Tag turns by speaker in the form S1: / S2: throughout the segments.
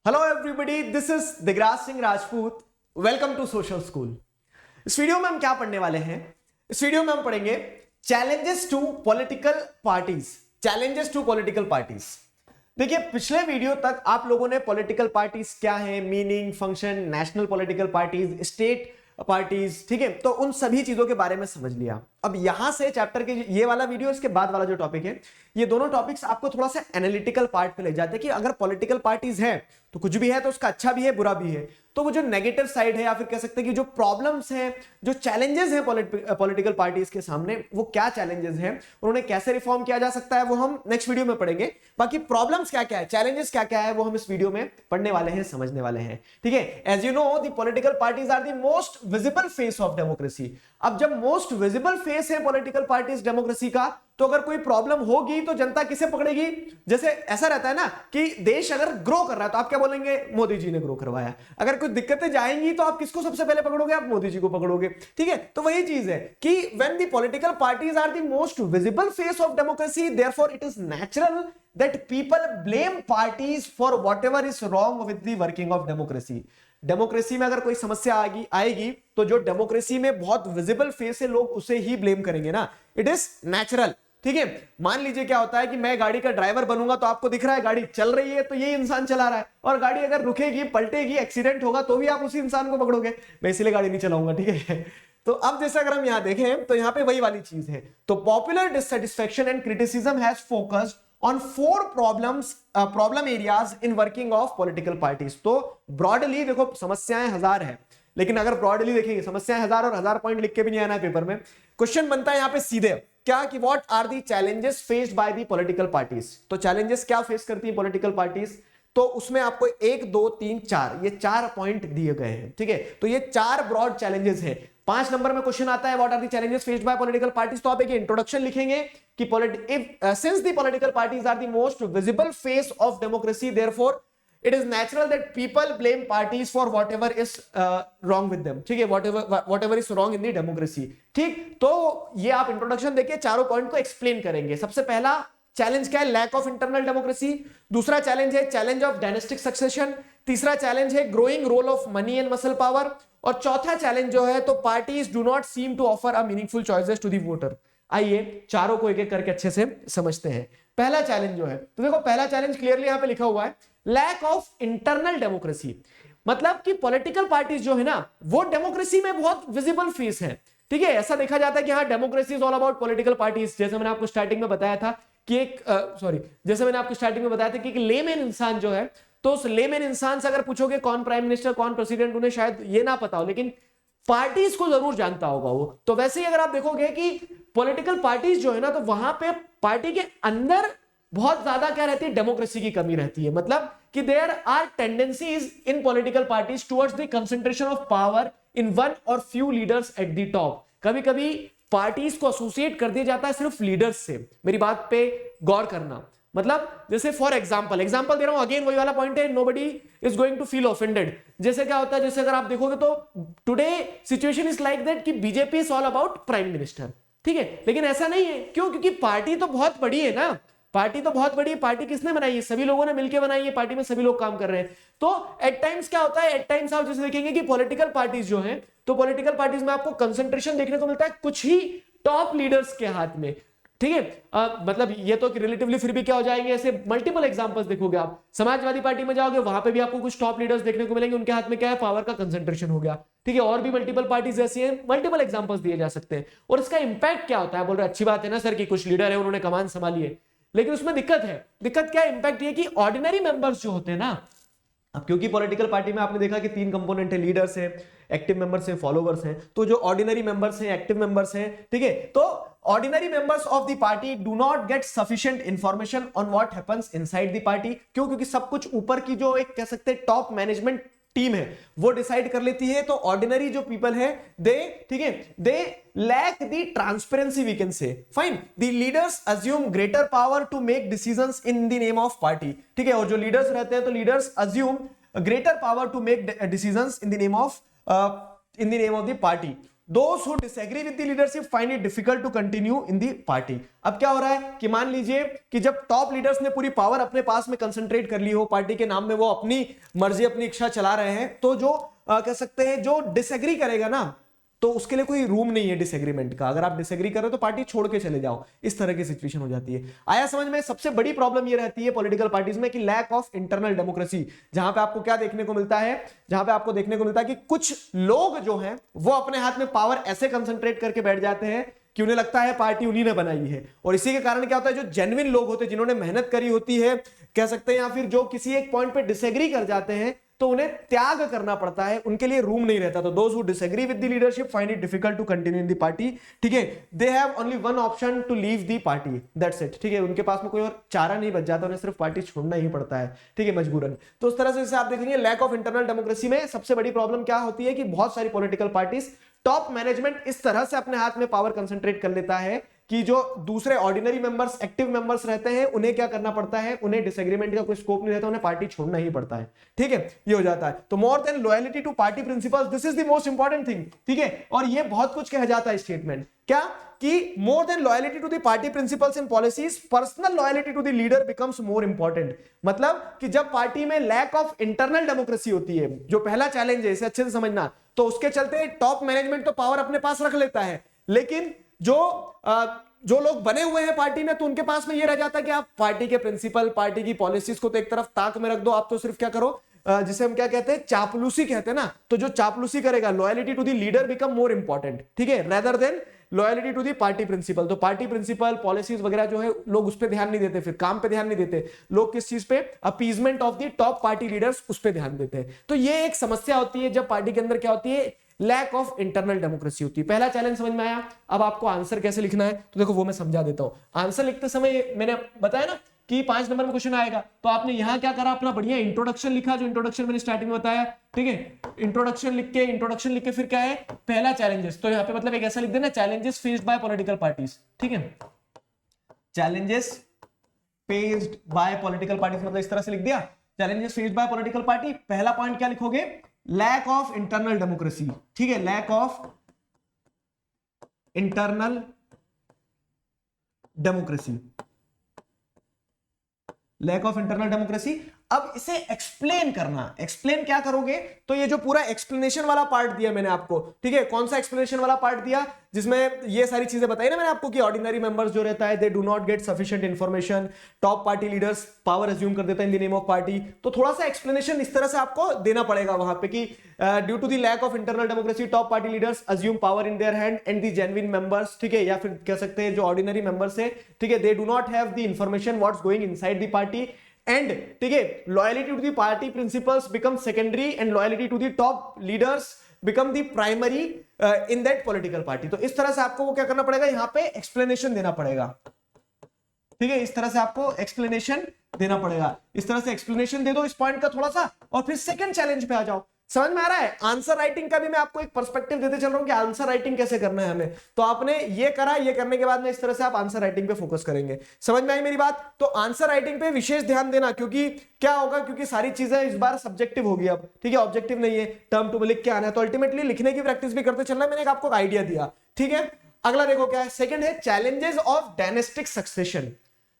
S1: Hello everybody, this is Digraj Singh Rajput. Welcome to social school. इस video में हम क्या पढ़ने वाले हैं? इस वीडियो में हम पढ़ेंगे challenges to political parties. Challenges to political parties. देखिए, पिछले वीडियो तक आप लोगों ने पॉलिटिकल पार्टीज क्या है, meaning, function, national political parties, state parties, ठीक है, तो उन सभी चीजों के बारे में समझ लिया। अब यहां से चैप्टर के ये वाला वीडियो, इसके बाद वाला जो टॉपिक है, ये दोनों टॉपिक्स आपको थोड़ा सा एनालिटिकल पार्ट पे ले जाते हैं कि अगर पॉलिटिकल पार्टीज हैं तो कुछ भी है तो उसका अच्छा भी है, बुरा भी है। तो वो जो नेगेटिव साइड है या फिर कह सकते हैं कि जो प्रॉब्लम्स हैं, जो चैलेंजेस हैं पॉलिटिकल पार्टीज के सामने, वो क्या चैलेंजेस हैं, उन्होंने कैसे रिफॉर्म किया जा सकता है, वो हम नेक्स्ट वीडियो में पढ़ेंगे। बाकी प्रॉब्लम्स क्या क्या है, चैलेंजेस क्या क्या है, वो हम इस वीडियो में पढ़ने वाले हैं, समझने वाले हैं। ठीक है, as you know the political parties are the most visible face of democracy. अब जब मोस्ट विजिबल फेस है पॉलिटिकल पार्टीज डेमोक्रेसी का, तो अगर कोई प्रॉब्लम होगी तो जनता किसे पकड़ेगी? जैसे ऐसा रहता है ना कि देश अगर ग्रो कर रहा है तो आप क्या बोलेंगे? मोदी जी ने ग्रो करवाया। अगर कोई दिक्कतें जाएंगी तो आप किसको सबसे पहले पकड़ोगे? आप मोदी जी को पकड़ोगे। ठीक है, तो वही चीज है कि when the political parties are the most visible face of democracy, therefore it is natural that people blame parties for whatever is wrong with the working of democracy. Democracy में अगर कोई समस्या आएगी तो जो डेमोक्रेसी में बहुत विजिबल फेस है, लोग उसे ही ब्लेम करेंगे ना। It is natural. ठीक है, मान लीजिए क्या होता है कि मैं गाड़ी का ड्राइवर बनूंगा तो आपको दिख रहा है गाड़ी चल रही है तो ये इंसान चला रहा है, और गाड़ी अगर रुकेगी, पलटेगी, एक्सीडेंट होगा तो भी आप उसी इंसान को पकड़ोगे। मैं इसलिए गाड़ी नहीं चलाऊंगा। ठीक है, तो अब जैसे अगर हम यहां देखें तो यहां पे वही वाली चीज है। तो popular dissatisfaction and criticism has focused on four problem areas in working of political parties। तो ब्रॉडली देखो, समस्याएं हजार है, लेकिन अगर ब्रॉडली देखेंगे समस्याएं हजार, और 1000 पॉइंट लिख के भी नहीं आना है पेपर में। क्वेश्चन बनता है यहां पे सीधे क्या कि what are the challenges faced by the political parties. तो चैलेंजेस क्या फेस करती है पॉलिटिकल पार्टीज, तो उसमें आपको 1 2 3 4 ये 4 पॉइंट दिए गए हैं। ठीक है, तो ये 4 ब्रॉड चैलेंजेस है। 5 नंबर में क्वेश्चन आता है what are the challenges faced by political parties, तो आप एक इंट्रोडक्शन लिखेंगे कि since the political parties are the most visible face of democracy, therefore it is natural that people blame parties for whatever is wrong with them। ठीक है, whatever is wrong in the democracy। ठीक, तो ये आप introduction देखिए, चारों point को explain करेंगे। सबसे पहला चैलेंज क्या है? Lack of internal democracy. दूसरा चैलेंज है चैलेंज ऑफ डायनेस्टिक सक्सेशन। तीसरा चैलेंज है growing role of money and muscle power. और चौथा चैलेंज जो है तो parties do not seem to offer a meaningful choices to the voter. आइए चारों को एक एक करके अच्छे से समझते हैं। पहला चैलेंज जो है, तो देखो पहला चैलेंज क्लियरली यहां पे लिखा हुआ है, लैक ऑफ इंटरनल डेमोक्रेसी। मतलब कि पॉलिटिकल पार्टीज जो है ना, वो डेमोक्रेसी में बहुत विजिबल फेस है। ठीक है, ऐसा देखा जाता है कि हाँ, democracy is all about political parties. जैसे मैंने आपको स्टार्टिंग में बताया था कि जैसे मैंने आपको स्टार्टिंग में बताया था कि एक लेमैन इंसान जो है, तो उस लेमैन इंसान से अगर पूछोगे कौन प्राइम मिनिस्टर, कौन प्रेसिडेंट, उन्हें शायद ये ना पता हो, लेकिन पार्टीज को जरूर जानता होगा वो। तो वैसे ही अगर आप देखोगे कि पॉलिटिकल पार्टीज जो है ना, तो वहां पे पार्टी के अंदर बहुत ज्यादा क्या रहती है? डेमोक्रेसी की कमी रहती है। मतलब कि there are tendencies in political parties towards the concentration of power in one or few leaders at the top. कभी कभी पार्टीज को एसोसिएट कर दिया जाता है सिर्फ लीडर्स से। मेरी बात पे गौर करना। मतलब जैसे फॉर एग्जांपल दे रहा हूं, अगेन वही वाला पॉइंट है, nobody is going to feel offended. जैसे क्या होता है, जैसे अगर आप देखोगे तो today situation is like that कि BJP is all about prime minister. ठीक है, लेकिन ऐसा नहीं है। क्यों? क्योंकि पार्टी तो बहुत बड़ी है ना, पार्टी तो बहुत बड़ी है। पार्टी किसने बनाई है? सभी लोगों ने मिलकर बनाई है। पार्टी में सभी लोग काम कर रहे हैं। तो एट टाइम्स क्या होता है, एट टाइम्स आप जैसे देखेंगे कि पॉलिटिकल पार्टीज जो है, तो पॉलिटिकल पार्टीज में आपको कंसंट्रेशन देखने को मिलता है कुछ ही टॉप लीडर्स के हाथ में। ठीक है, मतलब ये तो कि रिलेटिवली फिर भी क्या हो जाएंगे, ऐसे मल्टीपल एग्जांपल्स देखोगे आप। समाजवादी पार्टी में जाओगे, वहां पे भी आपको कुछ टॉप लीडर्स देखने को मिलेंगे, उनके हाथ में क्या है? पावर का कंसंट्रेशन हो गया। ठीक है, और भी मल्टीपल पार्टीज ऐसी हैं, मल्टीपल एग्जांपल्स दिए जा सकते हैं। और इसका इंपैक्ट क्या होता है? बोल रहे अच्छी बात है ना सर कि कुछ लीडर है, उन्होंने कमान संभाली है, लेकिन उसमें दिक्कत है। दिक्कत क्या है? इंपैक्ट ये कि ऑर्डिनरी मेंबर्स जो होते हैं ना, अब क्योंकि पॉलिटिकल पार्टी में आपने देखा कि 3 कंपोनेंट है, लीडर्स है, एक्टिव मेंबर्स है, फॉलोवर्स हैं। तो जो ऑर्डिनरी मेंबर्स हैं, एक्टिव मेंबर्स हैं, ठीक है, तो ordinary members of the party do not gate sufficient information on what happens inside the party. क्यों? क्योंकि सब कुछ ऊपर की जो एक कह सकते हैं टॉप मैनेजमेंट टीम है वो डिसाइड कर लेती है। तो ऑर्डिनरी जो पीपल है दे, ठीक है, they lack the transparency, we can say. Fine, the leaders assume greater power to make decisions in the name of party. ठीक है, और जो लीडर्स रहते हैं तो leaders assume greater power to make decisions in the name of the party. Those who disagree with the leadership find it difficult to continue in the party. अब क्या हो रहा है कि मान लीजिए कि जब टॉप लीडर्स ने पूरी पावर अपने पास में कंसंट्रेट कर ली हो, पार्टी के नाम में वो अपनी मर्जी अपनी इच्छा चला रहे हैं, तो जो कह सकते हैं जो डिसएग्री करेगा ना, तो उसके लिए कोई रूम नहीं है डिसएग्रीमेंट का। अगर आप डिसएग्री कर रहे हो तो पार्टी छोड़ के चले जाओ, इस तरह की सिचुएशन हो जाती है। आया समझ में? सबसे बड़ी प्रॉब्लम ये रहती है पॉलिटिकल पार्टीज में कि लैक ऑफ इंटरनल डेमोक्रेसी। जहां पे आपको क्या देखने को मिलता है, जहां पे आपको देखने को मिलता है कि कुछ लोग जो हैं वो अपने हाथ में पावर ऐसे कंसंट्रेट करके बैठ जाते हैं कि उन्हें लगता है पार्टी उन्हीं ने बनाई है। और इसी के कारण क्या होता है, जो जेन्युइन लोग होते हैं, जिन्होंने मेहनत करी होती है कह सकते हैं, या फिर जो किसी एक पॉइंट पे डिसएग्री कर जाते हैं, तो उन्हें त्याग करना पड़ता है, उनके लिए रूम नहीं रहता। तो those who disagree with the leadership find it difficult to continue in the party. ठीक है, they have only one option to leave the party, that's it. ठीक है, उनके पास में कोई और चारा नहीं बच जाता, उन्हें सिर्फ पार्टी छोड़ना ही पड़ता है। ठीक है, मजबूरन। तो उस तरह से आप देखेंगे लैक ऑफ इंटरनल डेमोक्रेसी में सबसे बड़ी प्रॉब्लम क्या होती है कि बहुत सारी पॉलिटिकल पार्टीज, टॉप मैनेजमेंट इस तरह से अपने हाथ में पावर कंसंट्रेट कर लेता है कि जो दूसरे ऑर्डिनरी मेंबर्स, एक्टिव मेंबर्स रहते हैं, उन्हें क्या करना पड़ता है, उन्हें डिसएग्रीमेंट का कोई स्कोप नहीं रहता, उन्हें पार्टी छोड़ना ही पड़ता है। ठीक है, ये हो जाता है। तो more than loyalty to party principles, this is the most important thing. ठीक है, और ये बहुत कुछ कहा जाता है स्टेटमेंट, क्या कि more than loyalty to the party principles and policies, personal loyalty to the leader becomes more important. मतलब कि जब पार्टी में लैक ऑफ इंटरनल डेमोक्रेसी होती है, जो पहला चैलेंज है, इसे अच्छे से समझना, तो उसके चलते टॉप मैनेजमेंट तो पावर अपने पास रख लेता है, लेकिन जो लोग बने हुए हैं पार्टी में, तो उनके पास में ये रह जाता है कि आप पार्टी के प्रिंसिपल, पार्टी की पॉलिसीज को तो एक तरफ ताक में रख दो, आप तो सिर्फ क्या करो, जिसे हम क्या कहते हैं, चापलूसी कहते हैं ना। तो जो चापलूसी करेगा, loyalty to the leader become more important, ठीक है, rather than loyalty to the party principle. तो पार्टी प्रिंसिपल, पॉलिसीज वगैरह जो है, लोग उस पर ध्यान नहीं देते, फिर काम पे ध्यान नहीं देते, लोग किस चीज पे, appeasement of the top party leaders, उस पर ध्यान देते हैं। तो ये एक समस्या होती है जब पार्टी के अंदर क्या होती है, लैक ऑफ इंटरनल डेमोक्रेसी होती है। पहला चैलेंज समझ में आया। अब आपको आंसर कैसे लिखना है, तो देखो वो मैं समझा देता हूं। आंसर लिखते समय मैंने बताया ना कि 5 नंबर में क्वेश्चन आएगा, तो आपने यहां क्या करा, अपना बढ़िया इंट्रोडक्शन लिखा, जो इंट्रोडक्शन मैंने स्टार्टिंग में बताया। ठीक है, इंट्रोडक्शन लिख के फिर क्या है, पहला चैलेंजेस, तो यहाँ पे मतलब एक ऐसा लिख देना, challenges faced by political parties. ठीक है, challenges faced by political parties, मतलब इस तरह से लिख दिया, challenges faced by political party. पहला पॉइंट क्या लिखोगे, लैक ऑफ इंटरनल डेमोक्रेसी। ठीक है, lack of internal democracy, lack of internal democracy. अब इसे एक्सप्लेन करना, एक्सप्लेन क्या करोगे, तो ये जो पूरा एक्सप्लेनेशन वाला पार्ट दिया मैंने आपको, ठीक है, कौन सा एक्सप्लेनेशन वाला पार्ट दिया, जिसमें ये सारी चीजें बताई ना मैंने आपको कि ऑर्डिनरी मेंबर्स जो रहता है, they do not gate sufficient information, top party leaders power assume कर देता है इन द नेम ऑफ पार्टी। तो थोड़ा सा एक्सप्लेनेशन इस तरह से आपको देना पड़ेगा वहां पे कि due to the lack of internal democracy, top party leaders assume power in their hand and the genuine members, ठीक है, या फिर कह सकते हैं जो ऑर्डिनरी मेंबर्स है, ठीक है, they do not have the information what's going inside the party and, ठीक है, loyalty to the party principles become secondary and loyalty to the top leaders become the primary in that political party. तो इस तरह से आपको वो क्या करना पड़ेगा, यहां पे एक्सप्लेनेशन देना पड़ेगा। ठीक है, इस तरह से आपको एक्सप्लेनेशन देना पड़ेगा, इस तरह से एक्सप्लेनेशन दे दो इस पॉइंट का थोड़ा सा, और फिर सेकंड चैलेंज पे आ जाओ। समझ में आ रहा है? आंसर राइटिंग का भी मैं आपको एक पर्सपेक्टिव देते चल रहा हूं कि आंसर राइटिंग कैसे करना है हमें। तो आपने ये करा, ये करने के बाद में इस तरह से आप आंसर राइटिंग पे फोकस करेंगे। समझ में आई मेरी बात? तो आंसर राइटिंग पे विशेष ध्यान देना, क्योंकि क्या होगा, क्योंकि सारी चीजें इस बार सब्जेक्टिव होगी अब, ठीक है, ऑब्जेक्टिव नहीं है, टर्म टू लिख के आना है, तो अल्टीमेटली लिखने की प्रैक्टिस भी करते चलना है। मैंने आपको आइडिया दिया, ठीक है। अगला देखो क्या है, सेकंड है challenges of dynastic succession.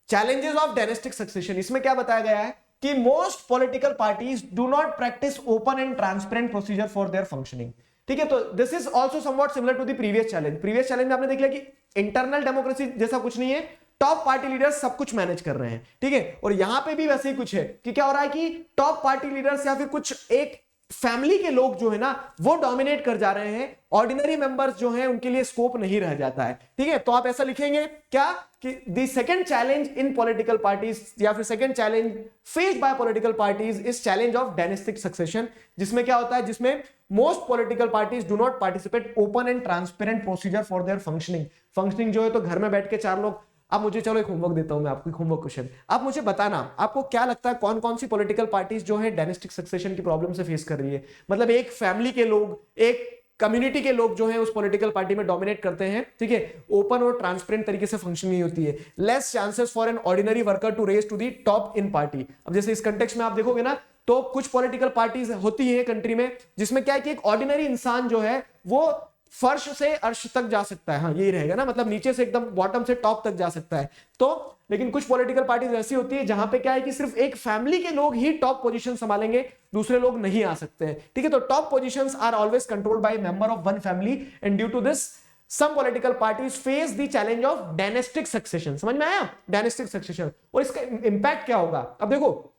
S1: Challenges of dynastic succession, इसमें क्या बताया गया है कि most political parties do not practice open and transparent procedure for their functioning. ठीक है, तो this is also somewhat similar to the previous challenge. Previous challenge में आपने देख लिया कि इंटरनल डेमोक्रेसी जैसा कुछ नहीं है, टॉप पार्टी लीडर्स सब कुछ मैनेज कर रहे हैं, ठीक है। और यहां पे भी वैसे ही कुछ है कि क्या हो रहा है कि टॉप पार्टी लीडर्स या फिर कुछ एक फैमिली के लोग जो है ना, वो डोमिनेट कर जा रहे हैं, ऑर्डिनरी मेंबर्स जो हैं उनके लिए स्कोप नहीं रह जाता है, ठीक है। तो आप ऐसा लिखेंगे क्या कि the second challenge in political parties, या फिर second challenge faced by political parties is challenge of dynastic succession, जिसमें क्या होता है, जिसमें most political parties do not participate open and transparent procedure for their functioning जो है, तो घर में बैठ के 4 लोग। अब मुझे चलो एक होमवर्क देता हूं मैं आपको, होमवर्क क्वेश्चन, आप मुझे बताना आपको क्या लगता है कौन कौन सी पॉलिटिकल पार्टीज जो है डायनेस्टिक सक्सेशन की प्रॉब्लम से फेस कर रही है। मतलब एक फैमिली के लोग, एक कम्युनिटी के लोग जो है उस पॉलिटिकल पार्टी में डोमिनेट करते हैं, ठीक है, ओपन और ट्रांसपेरेंट तरीके से फंक्शन नहीं होती है, less chances for an ordinary worker to raise to the top in party. अब जैसे इस कंटेक्स्ट में आप देखोगे ना, तो कुछ पॉलिटिकल पार्टीज होती है कंट्री में जिसमें क्या है कि एक ऑर्डिनरी इंसान जो है वो फर्श से अर्श तक जा सकता है, हाँ यही रहेगा ना, मतलब नीचे से एकदम बॉटम से टॉप तक जा सकता है। तो लेकिन कुछ पॉलिटिकल पार्टीज ऐसी होती है जहां पे क्या है कि सिर्फ एक फैमिली के लोग ही टॉप पोजीशन संभालेंगे, दूसरे लोग नहीं आ सकते हैं, ठीक है। तो top positions are always controlled by member of one family and due to this some political parties face the challenge of dynastic succession. समझ में आया, डायनेस्टिक सक्सेशन। और इसका इंपैक्ट क्या होगा, अब देखो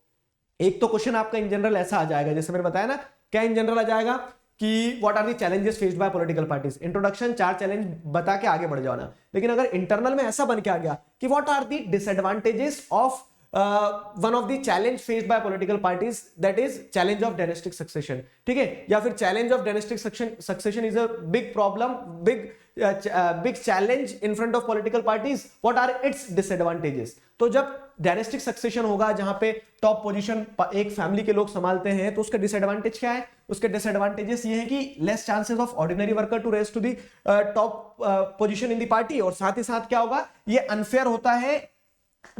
S1: एक तो क्वेश्चन आपका इन जनरल ऐसा आ जाएगा, जैसे मैंने बताया ना, क्या इन जनरल आ जाएगा कि what are the challenges faced by political parties, introduction 4 challenge बता के आगे बढ़ जाना। लेकिन अगर इंटरनल में ऐसा बन के आ गया कि what are the disadvantages of one of the challenge faced by political parties, that is challenge of dynastic succession, ठीक है, या फिर challenge of dynastic succession is a big problem, big challenge in front of political parties, what are its disadvantages. तो जब dynastic succession होगा जहां पे top position एक फैमिली के लोग संभालते हैं, तो उसका डिसएडवांटेज क्या है, उसके डिसएडवांटेजेस ये है कि less chances of ordinary worker to raise to the top position in the party, और साथ ही साथ क्या होगा, ये अनफेयर होता है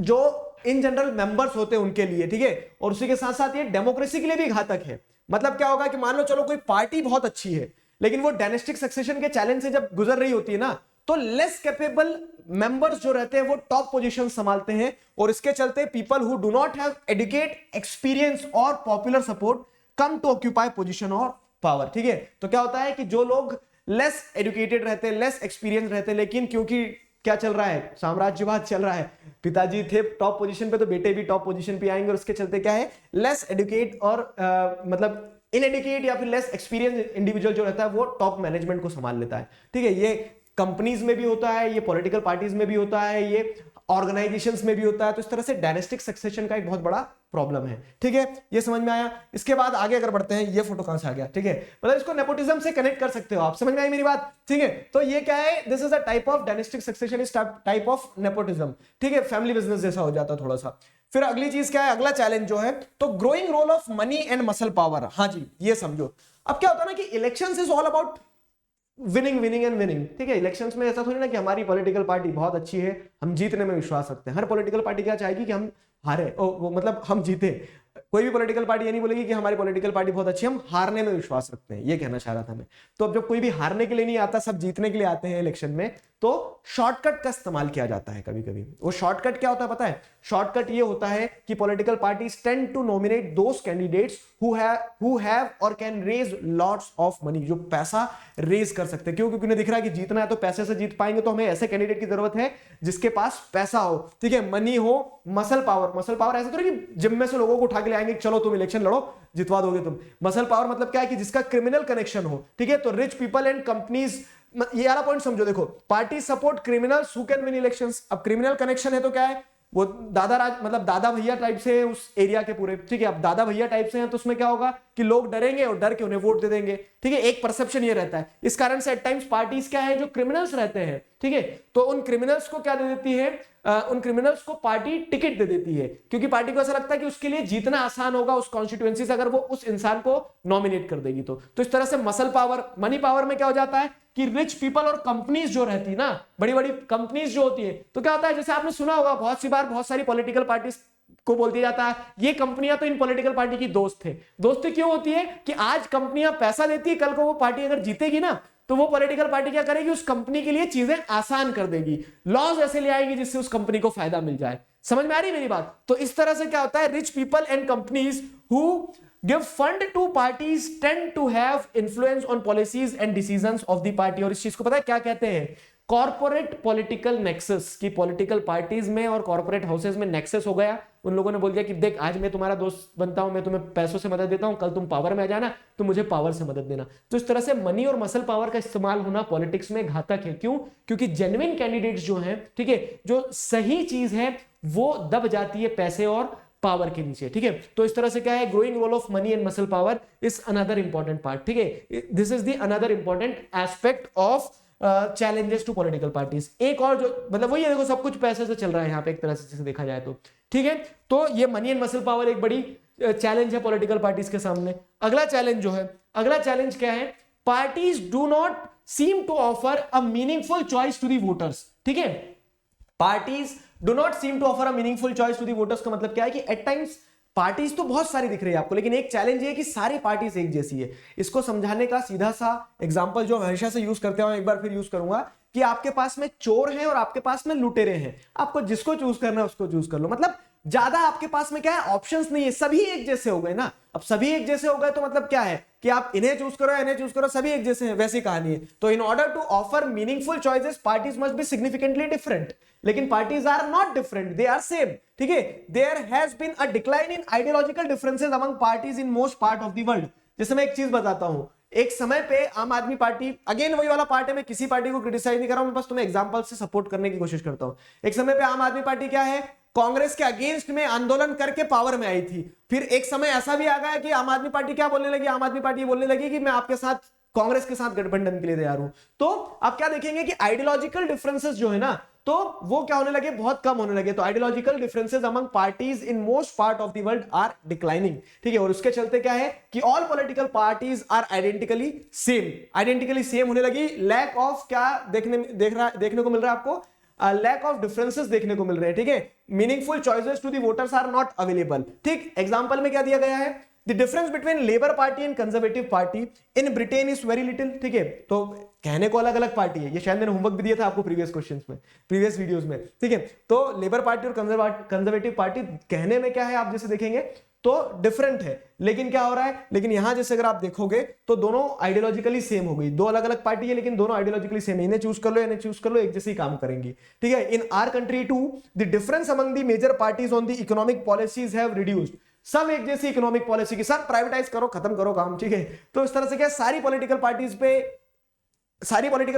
S1: जो इन जनरल मेंबर्स होते हैं उनके लिए, ठीक है। और उसी के साथ साथ ये डेमोक्रेसी के लिए भी घातक है। मतलब क्या होगा कि मान लो चलो कोई पार्टी बहुत अच्छी है, लेकिन वो डायनेस्टिक सक्सेशन के चैलेंज से जब गुजर रही होती है ना, तो लेस कैपेबल मेंबर्स जो रहते हैं वो टॉप पोजीशन संभालते हैं, और इसके चलते people who do not have educate, experience और popular support come to occupy position और पावर, ठीक है। तो क्या होता है कि जो लोग लेस एडुकेटेड रहते हैं, लेस एक्सपीरियंस रहते हैं, लेकिन क्योंकि क्या चल रहा है, साम्राज्यवाद चल रहा है, पिताजी थे टॉप पोजीशन पे तो बेटे भी टॉप पोजीशन पे आएंगे, और उसके चलते क्या है, लेस एडुकेट और मतलब इनएडुकेट या फिर लेस एक्सपीरियंस इंडिविजुअल जो रहता है वो टॉप मैनेजमेंट को संभाल लेता है, ठीक है। ये कंपनीज में भी होता है, ये पॉलिटिकल पार्टीज में भी होता है, ये ऑर्गेनाइजेशंस में भी होता है। तो इस तरह से डायनेस्टिक सक्सेशन का एक बहुत बड़ा प्रॉब्लम है, ठीक है, ये समझ में आया। इसके बाद आगे अगर बढ़ते हैं, ये फोटो कहां से आ गया, ठीक है, मतलब इसको नेपोटिज्म से कनेक्ट कर सकते हो आप, समझ में आई मेरी बात, ठीक है। तो ये क्या है, this is a type of dynastic succession, is type of nepotism, ठीक है, फैमिली बिजनेस जैसा हो जाता थोड़ा सा। फिर अगली चीज क्या है, अगला चैलेंज जो है, तो growing role of money and muscle power. हाँ जी, ये समझो। अब क्या होता है ना कि elections is all about winning winning and winning, ठीक है। इलेक्शंस में ऐसा थोड़ी ना कि हमारी पॉलिटिकल पार्टी बहुत अच्छी है, हम जीतने में विश्वास रखते हैं। हर पॉलिटिकल पार्टी क्या चाहेगी कि हम हारे, वो मतलब हम जीते। कोई भी पॉलिटिकल पार्टी ये नहीं बोलेगी कि हमारी पॉलिटिकल पार्टी बहुत अच्छी है, हम हारने में विश्वास रखते हैं, ये कहना चाह रहा था मैं। तो अब जब कोई भी हारने के लिए नहीं आता, सब जीतने के लिए आते हैं इलेक्शन में, तो शॉर्टकट का इस्तेमाल किया जाता है कभी कभी। वो शॉर्टकट क्या होता है पता है, शॉर्टकट ये होता है कि political parties tend to nominate those candidates who have or can raise lots of money, जो पैसा रेज कर सकते हैं। क्यों? क्योंकि उन्हें दिख रहा है कि जीतना है तो पैसे से जीत पाएंगे, तो हमें ऐसे कैंडिडेट की जरूरत है जिसके पास पैसा हो, ठीक है, मनी हो, मसल पावर। मसल पावर ऐसे तो नहीं कि जिम में से लोगों को उठा के ले आएंगे, चलो तुम इलेक्शन लड़ो, जितवा दोगे तुम। मसल पावर मतलब क्या है कि जिसका क्रिमिनल कनेक्शन हो, ठीक है। तो रिच पीपल एंड कंपनीज, ये वाला पॉइंट समझो। देखो, party support criminals who can win elections. अब क्रिमिनल कनेक्शन है तो क्या है, वो दादा राज मतलब दादा भैया टाइप से है उस एरिया के पूरे, ठीक है। अब दादा भैया टाइप से हैं तो उसमें क्या होगा कि लोग डरेंगे और डर के उन्हें वोट दे देंगे, ठीक है। एक परसेप्शन ये रहता है। इस कारण से एट टाइम्स पार्टीज क्या है, जो क्रिमिनल्स रहते हैं, ठीक है, तो उन क्रिमिनल्स को क्या दे देती है, उन क्रिमिनल्स को पार्टी टिकट दे देती है, क्योंकि पार्टी को ऐसा लगता है कि उसके लिए जीतना आसान होगा उस कॉन्स्टिट्यूएंसी से अगर वो उस इंसान को नॉमिनेट कर देगी। तो इस तरह से मसल पावर, मनी पावर में क्या हो जाता है कि रिच पीपल और कंपनीज जो रहती है ना, बड़ी बड़ी कंपनीज जो होती है, तो क्या होता है, जैसे आपने सुना होगा बहुत सी बार, बहुत सारी पॉलिटिकल पार्टीज को बोल दिया जाता है ये कंपनियां तो इन पॉलिटिकल पार्टी की दोस्त थे। दोस्ती क्यों होती है कि आज कंपनियां पैसा देती है, कल को वो पार्टी अगर जीतेगी ना, तो वो पॉलिटिकल पार्टी क्या करेगी, उस कंपनी के लिए चीजें आसान कर देगी, लॉज ऐसे ले आएगी जिससे उस कंपनी को फायदा मिल जाए। समझ में आ रही मेरी बात? तो इस तरह से क्या होता है, rich people and companies who give fund to parties tend to have influence on policies and decisions of the party। और इस चीज को पता है क्या कहते हैं, कॉर्पोरेट पॉलिटिकल नेक्सस। की पॉलिटिकल पार्टीज में और कॉर्पोरेट हाउसेज में नेक्सस हो गया। उन लोगों ने बोल दिया कि देख, आज मैं तुम्हारा दोस्त बनता हूं, मैं तुम्हें पैसों से मदद देता हूं, कल तुम पावर में आ जाना तो मुझे पावर से मदद देना। तो इस तरह से मनी और मसल पावर का इस्तेमाल होना पॉलिटिक्स में घातक है। क्यों? क्योंकि जेन्युइन कैंडिडेट्स जो हैं, ठीक है, जो सही चीज है वो दब जाती है पैसे और पावर के नीचे, ठीक है। तो इस तरह से क्या है, growing role of money and muscle power is another important part, ठीक है। This is the another important aspect of challenges to political parties. एक और जो मतलब वही है, देखो सब कुछ पैसे से चल रहा है यहाँ पे एक तरह से देखा जाए तो, ठीक है। तो ये मनी एंड मसल पावर एक बड़ी चैलेंज है पॉलिटिकल पार्टीज के सामने। अगला चैलेंज जो है, अगला चैलेंज क्या है, parties do not seem to offer a meaningful choice to the voters, ठीक है। Parties do not seem to offer a meaningful choice to the voters का मतलब क्या है कि एट टाइम्स पार्टीज तो बहुत सारी दिख रही है आपको, लेकिन एक चैलेंज ये है कि सारी पार्टीज एक जैसी है। इसको समझाने का सीधा सा एग्जांपल जो हमेशा से यूज करते हैं, एक बार फिर यूज करूंगा कि आपके पास में चोर हैं और आपके पास में लुटेरे हैं, आपको जिसको चूज करना है उसको चूज कर लो। मतलब ज्यादा आपके पास में क्या है, ऑप्शंस नहीं है, सभी एक जैसे हो गए ना। अब सभी एक जैसे हो गए तो मतलब क्या है कि आप इन्हें चूज करो इन्हें चूज करो, सभी एक जैसे हैं, वैसी कहानी है। तो in order to offer meaningful choices parties must be significantly different, लेकिन parties are not different, they are same. ठीक है, there has been a decline in ideological differences among parties in most part of the world. जैसे मैं एक चीज बताता हूं, एक समय पे आम आदमी पार्टी, अगेन वही वाला पार्ट है, मैं किसी पार्टी को क्रिटिसाइज नहीं कर रहा हूं, मैं बस तुम्हें एग्जांपल से सपोर्ट करने की कोशिश करता हूं। एक समय पे आम आदमी पार्टी क्या है, कांग्रेस के अगेंस्ट में आंदोलन करके पावर में आई थी। फिर एक समय ऐसा भी आ गया कि आम आदमी पार्टी क्या बोलने लगी, आम आदमी पार्टी बोलने लगी कि मैं आपके साथ कांग्रेस के साथ गठबंधन के लिए तैयार हूं। तो आप क्या देखेंगे कि आइडियोलॉजिकल डिफरेंसेस जो है ना, तो वो क्या होने लगे, बहुत कम होने लगे। तो ideological differences among parties in most part of the world are declining. ठीक है, और उसके चलते क्या है कि all political parties are identically same होने लगी। लैक ऑफ क्या देखने को मिल रहा है आपको, लैक ऑफ डिफरेंसेस देखने को मिल रहे हैं। ठीक है, meaningful choices to the voters are not available. ठीक, एग्जांपल में क्या दिया गया है, the difference between Labour Party and Conservative Party in Britain is very little. ठीक है, तो कहने को अलग अलग पार्टी है, ये शायद मैंने होमवर्क भी दिया था आपको प्रीवियस क्वेश्चंस में, प्रीवियस वीडियोस में। ठीक है, तो लेबर पार्टी और कंजर्वेटिव पार्टी कहने में क्या है, आप जैसे देखेंगे तो डिफरेंट है, लेकिन क्या हो रहा है, लेकिन यहां जैसे अगर आप देखोगे तो दोनों आइडियोलॉजिकली सेम हो गई। दो अलग अलग पार्टी है लेकिन दोनों आइडियोलॉजिकली सेम है, इन्हें चूज कर लो इन्हें चूज कर लो, एक जैसे ही काम करेंगी। ठीक है, in our country to the difference among the major parties on the economic policies have reduced. सब एक जैसी इकोनॉमिक पॉलिसी की, सर प्राइवेटाइज करो खत्म करो काम। ठीक है, तो इस तरह से क्या सारी पॉलिटिकल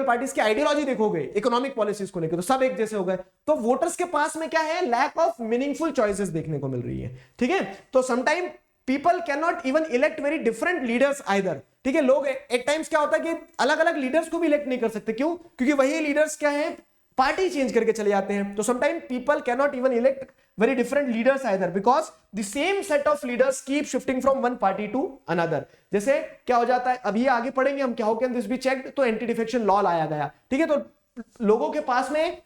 S1: पार्टीज की आइडियोलॉजी देखोगे इकोनॉमिक पॉलिसीज को लेकर तो सब एक जैसे हो गए। तो वोटर्स के पास में क्या है, लैक ऑफ मीनिंगफुल चॉइसेस देखने को मिल रही है। ठीक है, तो sometime people can not even elect very different leaders either. ठीक है, लोग एट टाइम्स क्या होता है कि अलग अलग लीडर्स को भी इलेक्ट नहीं कर सकते। क्यों? क्योंकि वही लीडर्स क्या है, पार्टी चेंज करके चले जाते हैं। तो sometime people can not even elect very different leaders either because the same set of leaders keep shifting from one party to another। जैसे क्या हो जाता है, अभी आगे पढ़ेंगे हम क्या हो, कैन दिस बी चेक्ड, तो एंटी डिफेक्शन लॉ लाया गया। ठीक है, तो लोगों के पास में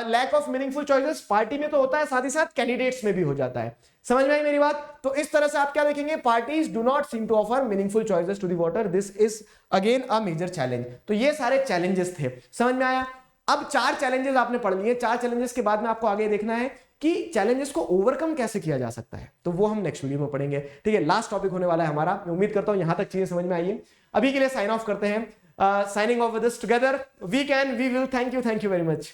S1: lack of meaningful choices party में तो होता है, साथ ही साथ कैंडिडेट्स में भी हो जाता है। समझ में आई मेरी बात? तो इस तरह से आप क्या देखेंगे, parties do not seem to offer meaningful choices to the voter, this is again a major challenge. तो ये सारे चैलेंजेस थे, समझ में आया? अब 4 चैलेंजेस आपने पढ़ लिए, 4 चैलेंजेस के बाद में आपको आगे देखना है कि चैलेंजेस को ओवरकम कैसे किया जा सकता है, तो वो हम नेक्स्ट वीडियो में पढ़ेंगे। ठीक है, लास्ट टॉपिक होने वाला है हमारा। मैं उम्मीद करता हूं यहां तक चीजें समझ में आई है। अभी के लिए साइन ऑफ करते हैं, signing off with this together we can we will. Thank you very much.